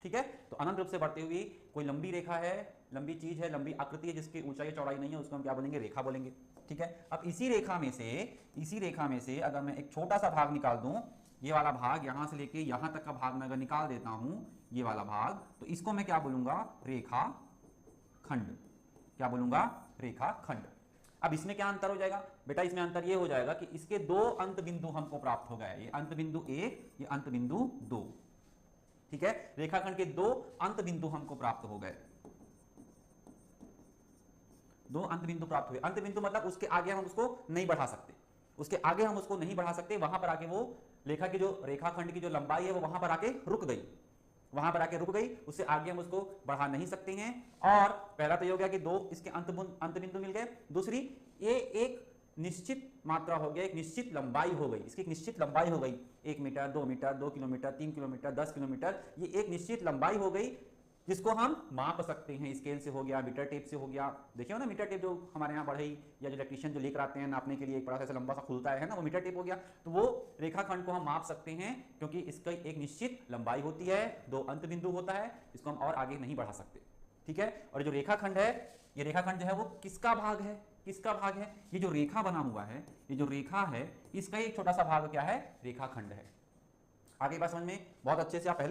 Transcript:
ठीक है। तो अनंत रूप से बढ़ती हुई कोई लंबी रेखा है, लंबी चीज है, लंबी आकृति है जिसकी ऊंचाई चौड़ाई नहीं है, उसको हम क्या बोलेंगे? रेखा बोलेंगे। ठीक है। अब इसी रेखा में से अगर मैं एक छोटा सा भाग निकाल दूं, ये वाला भाग यहां से लेके यहां तक का भाग मैं अगर निकाल देता हूं, ये वाला भाग, तो इसको मैं क्या बोलूंगा? रेखा खंड। क्या बोलूंगा? रेखा खंड। अब इसमें क्या अंतर हो जाएगा बेटा? इसमें अंतर ये हो जाएगा कि इसके दो अंत बिंदु हमको प्राप्त हो गए, ये अंत बिंदु 1, ये अंत बिंदु 2। ठीक है। रेखाखंड के दो अंत बिंदु हमको प्राप्त हो गए, दो अंत बिंदु प्राप्त हुए। अंत बिंदु मतलब उसके आगे हम उसको नहीं बढ़ा सकते, उसके आगे हम उसको नहीं बढ़ा सकते, वहां पर आके वो रेखा की जो रेखाखंड की जो लंबाई है वो वहां पर आके रुक गई, वहां पर आके रुक गई, उससे आगे हम उसको बढ़ा नहीं सकते हैं। और पहला तो ये हो गया कि दो इसके अंत बिंदु मिल गए। दूसरी, ये एक निश्चित मात्रा हो गया, एक निश्चित लंबाई हो गई, इसकी एक निश्चित लंबाई हो गई, 1 metre, 2 metre, 2 kilometre, 3 kilometre, 10 kilometre, ये एक निश्चित लंबाई हो गई जिसको हम माप सकते हैं। स्केल से हो गया, मीटर टेप से हो गया। देखिए ना मीटर टेप जो हमारे यहाँ बढ़ई या जो इलेक्ट्रीशियन जो लेकर आते हैं नापने के लिए, एक बड़ा सा लंबा सा खुलता है ना, वो मीटर टेप हो गया। तो वो रेखाखंड को हम माप सकते हैं क्योंकि इसका एक निश्चित लंबाई होती है, दो अंत बिंदु होता है, इसको हम और आगे नहीं बढ़ा सकते। ठीक है। और जो रेखाखंड है, ये रेखाखंड जो है वो किसका भाग है? किसका भाग है? ये जो रेखा बना हुआ है, ये जो रेखा है, इसका एक छोटा सा भाग क्या है? रेखाखंड है। आगे बात समझ में बहुत अच्छे से आप पहले